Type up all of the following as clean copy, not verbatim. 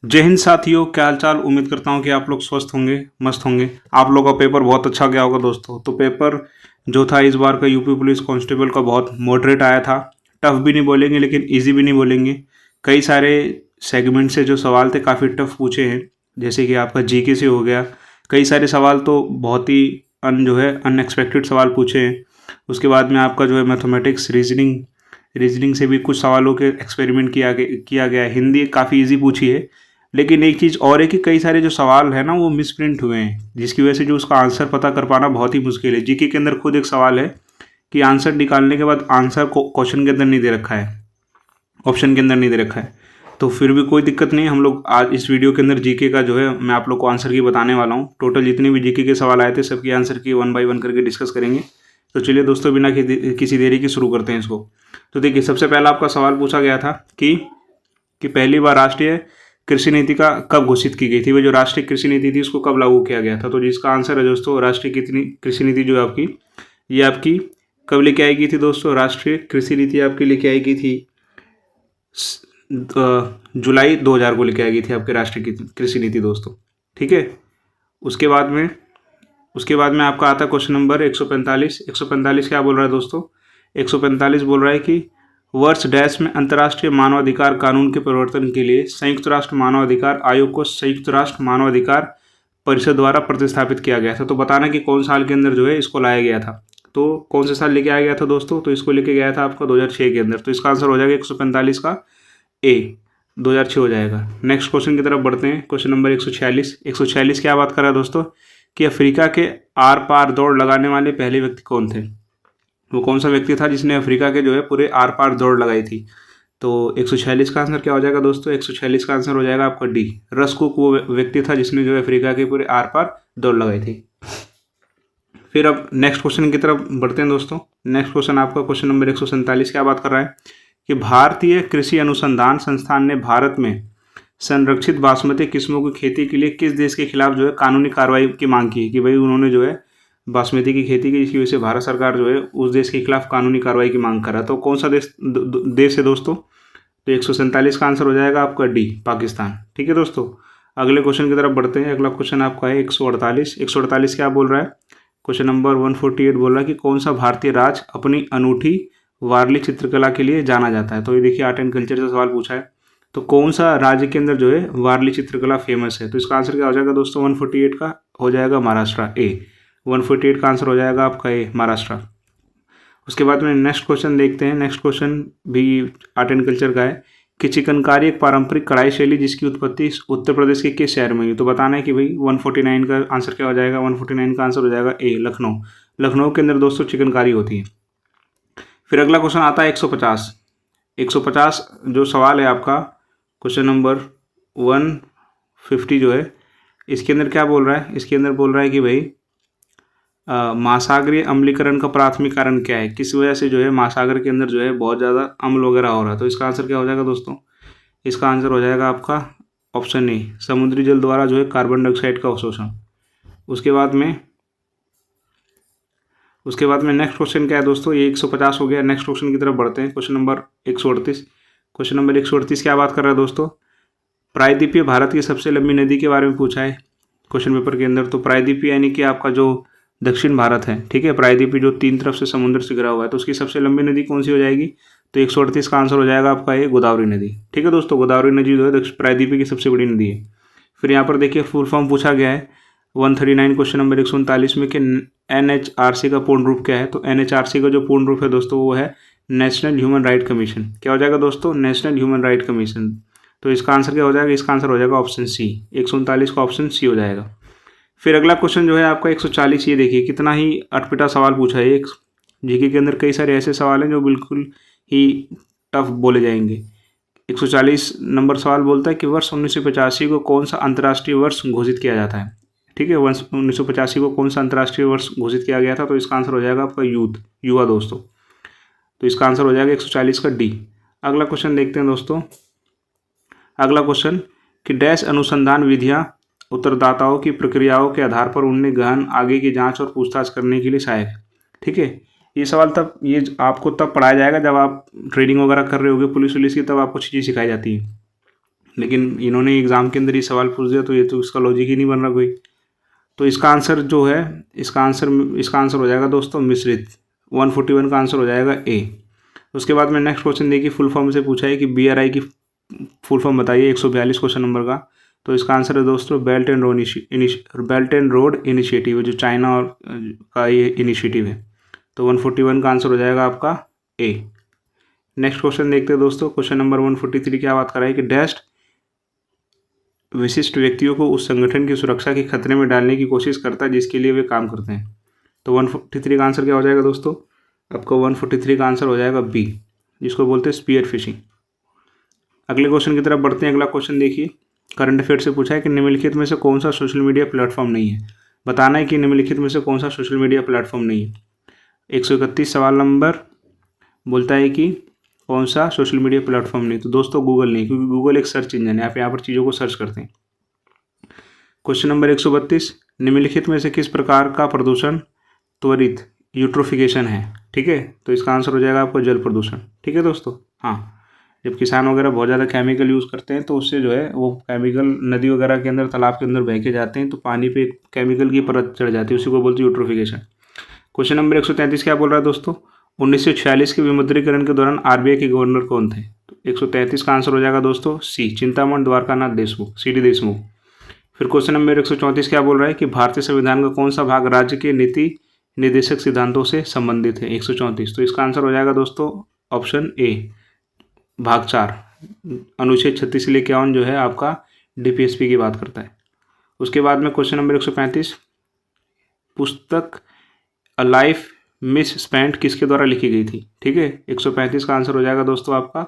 जय हिंद साथियों, क्या हाल चाल। उम्मीद करता हूँ कि आप लोग स्वस्थ होंगे, मस्त होंगे। आप लोगों का पेपर बहुत अच्छा गया होगा दोस्तों। तो पेपर जो था इस बार का यूपी पुलिस कांस्टेबल का बहुत मॉडरेट आया था। टफ भी नहीं बोलेंगे लेकिन इजी भी नहीं बोलेंगे। कई सारे सेगमेंट से जो सवाल थे काफ़ी टफ पूछे हैं। जैसे कि आपका जीके से हो गया, कई सारे सवाल तो बहुत ही अनएक्सपेक्टेड सवाल पूछे हैं। उसके बाद में आपका जो है मैथमेटिक्स, रीजनिंग से भी कुछ सवालों के एक्सपेरिमेंट किया गया है। हिंदी काफ़ी इजी पूछी है, लेकिन एक चीज़ और है कि कई सारे जो सवाल है ना वो मिसप्रिंट हुए हैं, जिसकी वजह से जो उसका आंसर पता कर पाना बहुत ही मुश्किल है। जीके के अंदर खुद एक सवाल है कि आंसर निकालने के बाद आंसर को क्वेश्चन के अंदर नहीं दे रखा है, ऑप्शन के अंदर नहीं दे रखा है। तो फिर भी कोई दिक्कत नहीं, हम लोग आज इस वीडियो के अंदर जीके का जो है मैं आप लोग को आंसर की बताने वाला हूँ। टोटल जितने भी जीके के सवाल आए थे सबके आंसर की 1 बाय 1 करके डिस्कस करेंगे। तो चलिए दोस्तों, बिना किसी देरी के शुरू करते हैं इसको। तो देखिए, सबसे पहला आपका सवाल पूछा गया था कि पहली बार राष्ट्रीय कृषि नीति का कब घोषित की गई थी। वो जो राष्ट्रीय कृषि नीति थी उसको कब लागू किया गया था। तो जिसका आंसर है दोस्तों, राष्ट्रीय कृषि नीति जो है आपकी, ये आपकी कब लेके आई गई थी दोस्तों। राष्ट्रीय कृषि नीति आपकी लेके आई गई थी जुलाई 2000 को लेके आई गई थी आपकी राष्ट्रीय कृषि नीति दोस्तों। ठीक है। उसके बाद में आपका आता है क्वेश्चन नंबर 145। 145 क्या बोल रहा है दोस्तों। 145 बोल रहा है कि वर्ष डैश में अंतर्राष्ट्रीय मानवाधिकार कानून के परिवर्तन के लिए संयुक्त राष्ट्र मानवाधिकार आयोग को संयुक्त राष्ट्र मानवाधिकार परिषद द्वारा प्रतिस्थापित किया गया था। तो बताना कि कौन साल के अंदर जो है इसको लाया गया था। तो कौन से साल लेके आया गया था दोस्तों। तो इसको लेके गया था आपका 2006 के अंदर। तो इसका आंसर हो जाएगा 145 का ए, 2006 हो जाएगा। नेक्स्ट क्वेश्चन की तरफ बढ़ते हैं। Question number 146। 146 क्या बात कर रहा है दोस्तों कि अफ्रीका के आर पार दौड़ लगाने वाले पहले व्यक्ति कौन थे। वो कौन सा व्यक्ति था जिसने अफ्रीका के जो है पूरे आर पार दौड़ लगाई थी। तो 146 का आंसर क्या हो जाएगा दोस्तों। 146 का आंसर हो जाएगा आपका डी, रस कुक वो व्यक्ति था जिसने जो है अफ्रीका के पूरे आर पार दौड़ लगाई थी। फिर अब नेक्स्ट क्वेश्चन की तरफ बढ़ते हैं दोस्तों। नेक्स्ट क्वेश्चन आपका क्वेश्चन नंबर 147 क्या बात कर रहा है कि भारतीय कृषि अनुसंधान संस्थान ने भारत में संरक्षित बासमती किस्मों की खेती के लिए किस देश के खिलाफ जो है कानूनी कार्रवाई की मांग की है। कि भाई उन्होंने जो है बासमती की खेती की, जिसकी वजह से भारत सरकार जो है उस देश के खिलाफ कानूनी कार्रवाई की मांग कर रहा है। तो कौन सा देश है दोस्तों। तो 147 का आंसर हो जाएगा आपका डी, पाकिस्तान। ठीक है दोस्तों, अगले क्वेश्चन की तरफ बढ़ते हैं। अगला क्वेश्चन आपका है 148। 148 क्या बोल रहा है। क्वेश्चन नंबर 148 बोल रहा है कि कौन सा भारतीय राज्य अपनी अनूठी वारली चित्रकला के लिए जाना जाता है। तो ये देखिए, आर्ट एंड कल्चर से सवाल पूछा है। तो कौन सा राज्य के अंदर जो है वारली चित्रकला फेमस है। तो इसका आंसर क्या हो जाएगा दोस्तों। 148 का हो जाएगा महाराष्ट्र, ए। 148 का आंसर हो जाएगा आपका ए, महाराष्ट्र। उसके बाद में नेक्स्ट क्वेश्चन देखते हैं। नेक्स्ट क्वेश्चन भी आर्ट एंड कल्चर का है कि चिकनकारी एक पारंपरिक कढ़ाई शैली जिसकी उत्पत्ति उत्तर प्रदेश के किस शहर में हुई। तो बताना है कि भाई 149 का आंसर क्या हो जाएगा। 149 का आंसर हो जाएगा ए, लखनऊ। लखनऊ के अंदर दोस्तों चिकनकारी होती है। फिर अगला क्वेश्चन आता है 150। 150 जो सवाल है आपका क्वेश्चन नंबर 150 जो है, इसके अंदर क्या बोल रहा है। इसके अंदर बोल रहा है कि भाई महासागरीय अम्लीकरण का प्राथमिक कारण क्या है। किस वजह से जो है महासागर के अंदर जो है बहुत ज़्यादा अम्ल वगैरह हो रहा है। तो इसका आंसर क्या हो जाएगा दोस्तों। इसका आंसर हो जाएगा आपका ऑप्शन ए, समुद्री जल द्वारा जो है कार्बन डाइऑक्साइड का अवशोषण। उसके बाद में नेक्स्ट क्वेश्चन क्या है दोस्तों। ये 150 हो गया। नेक्स्ट क्वेश्चन की तरफ बढ़ते हैं। Question number 138। क्वेश्चन नंबर 138 क्या बात कर रहा है दोस्तों। प्रायद्वीपीय भारत की सबसे लंबी नदी के बारे में पूछा है क्वेश्चन पेपर के अंदर। तो प्रायद्वीपीय यानी कि आपका जो दक्षिण भारत है, ठीक है, प्रायद्वीपीय जो 3 तरफ से समुद्र से घिरा हुआ है, तो उसकी सबसे लंबी नदी कौन सी हो जाएगी। तो 138 का आंसर हो जाएगा आपका ये, गोदावरी नदी। ठीक है दोस्तों, गोदावरी नदी जो है प्रायद्वीपीय की सबसे बड़ी नदी है। फिर यहाँ पर देखिए फुल फॉर्म पूछा गया है 139 क्वेश्चन नंबर 139 में कि NHRC का पूर्ण रूप क्या है। तो NHRC का जो पूर्ण रूप है दोस्तों वो है नेशनल ह्यूमन राइट कमीशन। क्या हो जाएगा दोस्तों, नेशनल ह्यूमन राइट कमीशन। तो इसका आंसर क्या हो जाएगा। इसका आंसर हो जाएगा ऑप्शन सी, 139 का ऑप्शन सी हो जाएगा। फिर अगला क्वेश्चन जो है आपका 140। ये देखिए कितना ही अटपटा सवाल पूछा है। एक जीके के अंदर कई सारे ऐसे सवाल हैं जो बिल्कुल ही टफ बोले जाएंगे। 140 नंबर सवाल बोलता है कि वर्ष 1985 को कौन सा अंतर्राष्ट्रीय वर्ष घोषित किया जाता है। ठीक है, वर्ष 1985 को कौन सा अंतर्राष्ट्रीय वर्ष घोषित किया गया था। तो इसका आंसर हो जाएगा आपका युवा दोस्तों। तो इसका आंसर हो जाएगा 140 का डी। अगला क्वेश्चन देखते हैं दोस्तों। अगला क्वेश्चन कि डैश अनुसंधान विधियाँ उत्तरदाताओं की प्रक्रियाओं के आधार पर उन्हें गहन आगे की जांच और पूछताछ करने के लिए सहायक। ठीक है, ये सवाल ये आपको तब पढ़ाया जाएगा जब आप ट्रेनिंग वगैरह कर रहे होगे पुलिस की, तब आपको चीज़ें सिखाई जाती है। लेकिन इन्होंने एग्ज़ाम के अंदर ये सवाल पूछ दिया, तो ये तो इसका लॉजिक ही नहीं बन रहा कोई। तो इसका आंसर जो है, इसका आंसर हो जाएगा दोस्तों मिश्रित। 141 का आंसर हो जाएगा ए। उसके बाद में नेक्स्ट क्वेश्चन देखिए, फुल फॉर्म से पूछा है कि BRI की फुल फॉर्म बताइए, 142 क्वेश्चन नंबर का। तो इसका आंसर है दोस्तों बेल्ट एंड रोड इनिशिएटिव, जो चाइना और का ये इनिशिएटिव है। तो 141 का आंसर हो जाएगा आपका ए। नेक्स्ट क्वेश्चन देखते हैं दोस्तों, क्वेश्चन नंबर 143 क्या बात कर रहा है कि डैश्ड विशिष्ट व्यक्तियों को उस संगठन की सुरक्षा के खतरे में डालने की कोशिश करता है जिसके लिए वे काम करते हैं। तो 143 का आंसर क्या हो जाएगा दोस्तों, आपका 143 का आंसर हो जाएगा बी, जिसको बोलते हैं स्पीयर फिशिंग। अगले क्वेश्चन की तरफ बढ़ते हैं। अगला क्वेश्चन देखिए, करंट अफेयर से पूछा है कि निम्नलिखित में से कौन सा सोशल मीडिया प्लेटफॉर्म नहीं है। बताना है कि निम्नलिखित में से कौन सा सोशल मीडिया प्लेटफॉर्म नहीं है। 131 सवाल नंबर बोलता है कि कौन सा सोशल मीडिया प्लेटफॉर्म नहीं। तो दोस्तों गूगल नहीं, क्योंकि गूगल एक सर्च इंजन है, आप यहाँ पर चीज़ों को सर्च करते हैं। क्वेश्चन नंबर 132, निम्नलिखित में से किस प्रकार का प्रदूषण त्वरित यूट्रोफिकेशन है। ठीक है, तो इसका आंसर हो जाएगा आपको जल प्रदूषण। ठीक है दोस्तों, हाँ, जब किसान वगैरह बहुत ज़्यादा केमिकल यूज़ करते हैं तो उससे जो है वो केमिकल नदी वगैरह के अंदर, तालाब के अंदर बह के जाते हैं, तो पानी पे केमिकल की परत चढ़ जाती है, उसी को बोलते हैं यूट्रोफिकेशन। क्वेश्चन नंबर 133 क्या बोल रहा है दोस्तों, 1946 के विमुद्रीकरण के दौरान RBI के गवर्नर कौन थे। तो 133 का आंसर हो जाएगा दोस्तों सी, चिंतामण द्वारकानाथ देशमुख, CD देशमुख। फिर क्वेश्चन नंबर 134 क्या बोल रहा है कि भारतीय संविधान का कौन सा भाग राज्य के नीति निर्देशक सिद्धांतों से संबंधित है। 134, तो इसका आंसर हो जाएगा दोस्तों ऑप्शन ए, भाग 4, अनुच्छेद 36 से लेकर 51 जो है आपका DPSP की बात करता है। उसके बाद में क्वेश्चन नंबर 135, पुस्तक अ लाइफ मिस स्पेंट किसके द्वारा लिखी गई थी। ठीक है, 135 का आंसर हो जाएगा दोस्तों आपका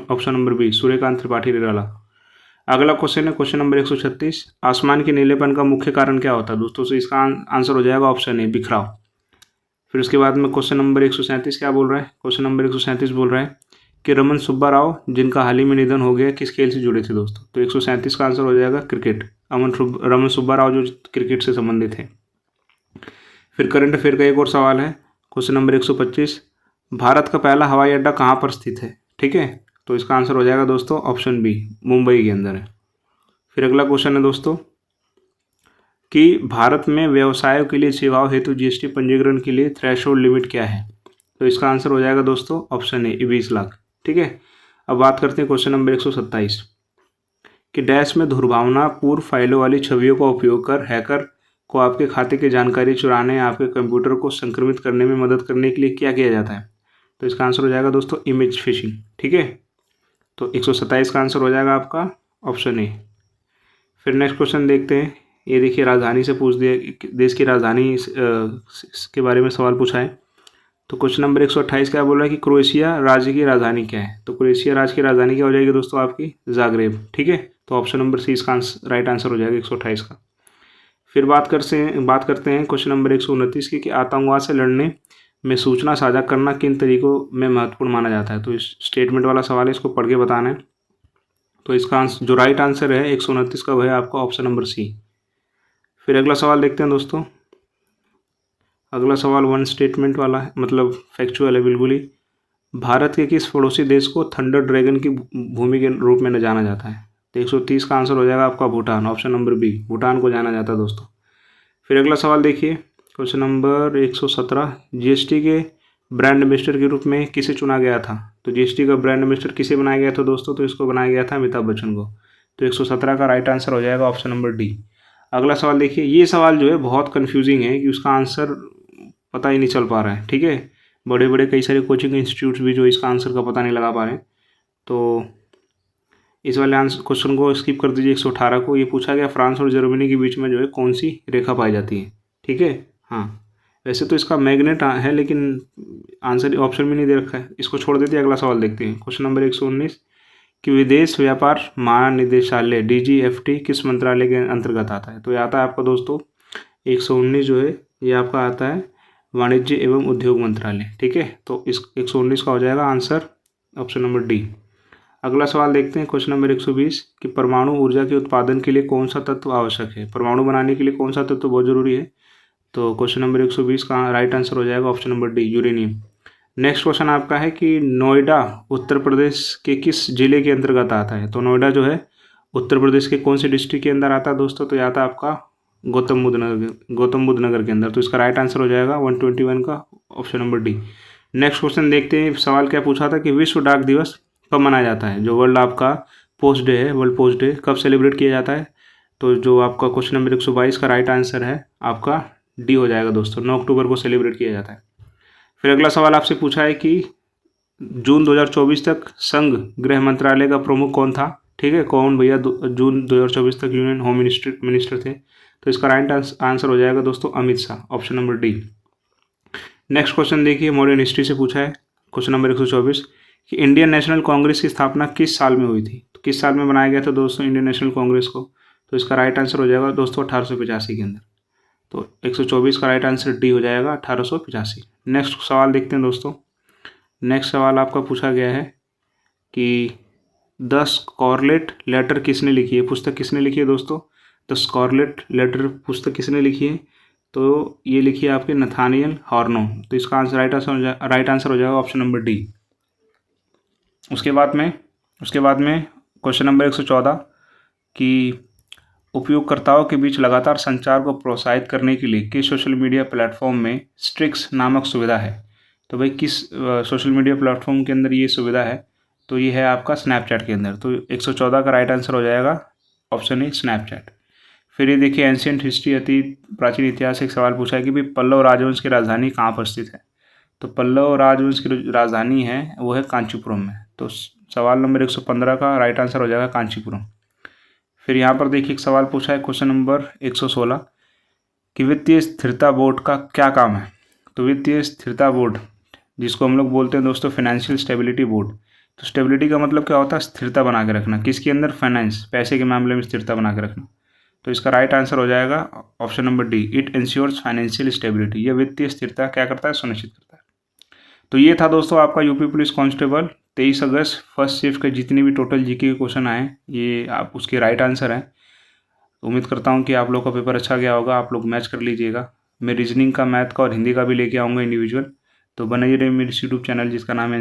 option number B, Suryakant Tripathi Nirala. अगला क्वेश्चन है क्वेश्चन नंबर 136, आसमान के नीलेपन का मुख्य कारण क्या होता है दोस्तों। तो इसका आंसर हो जाएगा ऑप्शन ए, बिखराव। फिर उसके बाद में क्वेश्चन नंबर 137 क्या बोल रहा है, क्वेश्चन नंबर 137 बोल रहा है कि रमन सुब्बा राव जिनका हाल ही में निधन हो गया किस खेल से जुड़े थे दोस्तों। तो 137 का आंसर हो जाएगा क्रिकेट, रमन सुब्बा राव जो क्रिकेट से संबंधित है। फिर करंट अफेयर का एक और सवाल है, क्वेश्चन नंबर 125, भारत का पहला हवाई अड्डा कहाँ पर स्थित है। ठीक है, तो इसका आंसर हो जाएगा दोस्तों ऑप्शन बी, मुंबई के अंदर है। फिर अगला क्वेश्चन है दोस्तों कि भारत में व्यवसायों के लिए सेवाओं हेतु GST पंजीकरण के लिए थ्रेशोल्ड लिमिट क्या है। तो इसका आंसर हो जाएगा दोस्तों ऑप्शन ए, 20 लाख। ठीक है, अब बात करते हैं क्वेश्चन नंबर 127 कि डैश में दुर्भावनापूर्ण फाइलों वाली छवियों का उपयोग कर हैकर को आपके खाते की जानकारी चुराने या आपके कंप्यूटर को संक्रमित करने में मदद करने के लिए क्या किया जाता है। तो इसका आंसर हो जाएगा दोस्तों इमेज फिशिंग। ठीक है, तो 127 का आंसर हो जाएगा आपका ऑप्शन ए। फिर नेक्स्ट क्वेश्चन देखते हैं, ये देखिए राजधानी से पूछ दिया, देश की राजधानी के बारे में सवाल पूछा है। तो क्वेश्चन नंबर 128 क्या बोल रहा है कि क्रोएशिया राज्य की राजधानी क्या है। तो क्रोएशिया राज्य की राजधानी क्या हो जाएगी दोस्तों आपकी, जाग्रेब। ठीक है, तो ऑप्शन नंबर सी इसका राइट आंसर हो जाएगा 128 का। फिर बात करते हैं क्वेश्चन नंबर 129 की कि आतंकवाद से लड़ने में सूचना साझा करना किन तरीकों में महत्वपूर्ण माना जाता है। तो इस स्टेटमेंट वाला सवाल है, इसको पढ़ के बताना है। तो इसका जो राइट आंसर है 129 का वह है आपका ऑप्शन नंबर सी। फिर अगला सवाल देखते हैं दोस्तों, अगला सवाल वन स्टेटमेंट वाला है, मतलब फैक्चुअल है बिल्कुल ही। भारत के किस पड़ोसी देश को थंडर ड्रैगन की भूमि के रूप में जाना जाता है। तो 130 का आंसर हो जाएगा आपका Bhutan, option number b, Bhutan को जाना जाता है दोस्तों। फिर अगला सवाल देखिए, क्वेश्चन नंबर 117, GST के ब्रांड एम्बेसडर के रूप में किसे चुना गया था। तो GST का ब्रांड एम्बेसडर किसे बनाया गया था दोस्तों। तो इसको बनाया गया था अमिताभ बच्चन को। तो 117 का राइट आंसर हो जाएगा ऑप्शन नंबर डी। अगला सवाल देखिए, ये सवाल जो है बहुत कन्फ्यूजिंग है कि उसका आंसर पता ही नहीं चल पा रहा है। ठीक है, बड़े बड़े कई सारे कोचिंग इंस्टीट्यूट्स भी जो इसका आंसर का पता नहीं लगा पा रहे हैं। तो इस वाले आंसर क्वेश्चन को स्किप कर दीजिए। 118 को ये पूछा गया फ्रांस और जर्मनी के बीच में जो है कौन सी रेखा पाई जाती है। ठीक है, हाँ, वैसे तो इसका मैग्नेट है लेकिन आंसर ऑप्शन में नहीं दे रखा है, इसको छोड़ देते हैं। अगला सवाल देखते हैं, क्वेश्चन नंबर 119 कि विदेश व्यापार महानिदेशालय DGFT किस मंत्रालय के अंतर्गत आता है। तो ये आता है आपका दोस्तों 119 जो है ये आपका आता है वाणिज्य एवं उद्योग मंत्रालय। ठीक है, तो इस 119 का हो जाएगा आंसर ऑप्शन नंबर डी। अगला सवाल देखते हैं, क्वेश्चन नंबर 120 कि परमाणु ऊर्जा के उत्पादन के लिए कौन सा तत्व आवश्यक है। परमाणु बनाने के लिए कौन सा तत्व बहुत जरूरी है। तो क्वेश्चन नंबर 120 का राइट आंसर हो जाएगा option number D, uranium. Next question आपका है कि नोएडा उत्तर प्रदेश के किस जिले के अंतर्गत आता है। तो नोएडा जो है उत्तर प्रदेश के कौन से डिस्ट्रिक्ट के अंदर आता है दोस्तों? तो ये आता है आपका गौतम बुद्ध नगर के अंदर। तो इसका राइट आंसर हो जाएगा 121 का option number D. Next question देखते हैं। सवाल क्या पूछा था कि विश्व डाक दिवस कब मनाया जाता है? जो वर्ल्ड आपका पोस्ट डे है, वर्ल्ड पोस्ट डे कब सेलिब्रेट किया जाता है? तो जो आपका क्वेश्चन नंबर 122 का राइट आंसर है आपका डी हो जाएगा दोस्तों। 9 अक्टूबर को सेलिब्रेट किया जाता है। फिर अगला सवाल आपसे पूछा है कि जून 2024 तक संघ गृह मंत्रालय का प्रमुख कौन था? ठीक है, कौन भैया जून 2024 तक यूनियन होम मिनिस्टर थे? तो इसका राइट आंसर हो जाएगा दोस्तों Amit Shah, option number D. Next question देखिए, मॉडर्न हिस्ट्री से पूछा है क्वेश्चन नंबर 124 कि इंडियन नेशनल कांग्रेस की स्थापना किस साल में हुई थी? तो किस साल में बनाया गया था दोस्तों इंडियन नेशनल कांग्रेस को? तो इसका राइट आंसर हो जाएगा दोस्तों 1885 के अंदर। तो 124 का राइट आंसर डी हो जाएगा 1885। नेक्स्ट सवाल देखते हैं दोस्तों। नेक्स्ट सवाल आपका पूछा गया है कि द स्कारलेट लेटर किसने लिखी है? पुस्तक किसने लिखी है दोस्तों? द स्कारलेट लेटर पुस्तक किसने लिखी है? तो ये लिखी है आपके नथानियल हॉर्नो। तो इसका आंसर राइट आंसर हो जाएगा ऑप्शन नंबर डी। उसके बाद में क्वेश्चन नंबर 114 कि उपयोगकर्ताओं के बीच लगातार संचार को प्रोत्साहित करने के लिए किस सोशल मीडिया प्लेटफॉर्म में स्ट्रिक्स नामक सुविधा है? तो भाई किस सोशल मीडिया प्लेटफॉर्म के अंदर ये सुविधा है? तो ये है आपका स्नैपचैट के अंदर। तो 114 का राइट आंसर हो जाएगा ऑप्शन ए स्नैपचैट। फिर ये देखिए एंशियंट हिस्ट्री, अति प्राचीन इतिहास, एक सवाल पूछा है कि भाई पल्लव राजवंश की राजधानी कहाँ पर स्थित है? तो पल्लव राजवंश की राजधानी है वो है कांचीपुरम में। तो सवाल नंबर 115 का राइट आंसर हो जाएगा कांचीपुरम। फिर यहाँ पर देखिए एक सवाल पूछा है क्वेश्चन नंबर 116 कि वित्तीय स्थिरता बोर्ड का क्या काम है? तो वित्तीय स्थिरता बोर्ड, जिसको हम लोग बोलते हैं दोस्तों फाइनेंशियल स्टेबिलिटी बोर्ड। तो स्टेबिलिटी का मतलब क्या होता है? स्थिरता बना के रखना। किसके अंदर? फाइनेंस, पैसे के मामले में स्थिरता बना के रखना। तो इसका राइट आंसर हो जाएगा option number d, it ensures financial stability. यह वित्तीय स्थिरता क्या करता है? सुनिश्चित करता है। तो ये था दोस्तों आपका यूपी पुलिस कांस्टेबल 23 अगस्त फर्स्ट शिफ्ट के जितनी भी टोटल जीके के क्वेश्चन आए, ये आप उसके राइट आंसर हैं। उम्मीद करता हूँ कि आप लोग का पेपर अच्छा गया होगा, आप लोग मैच कर लीजिएगा। मैं रीजनिंग का, मैथ का और हिंदी का भी लेके आऊँगा इंडिविजुअल। तो बनाइए रहिए मेरे यूट्यूब चैनल जिसका नाम है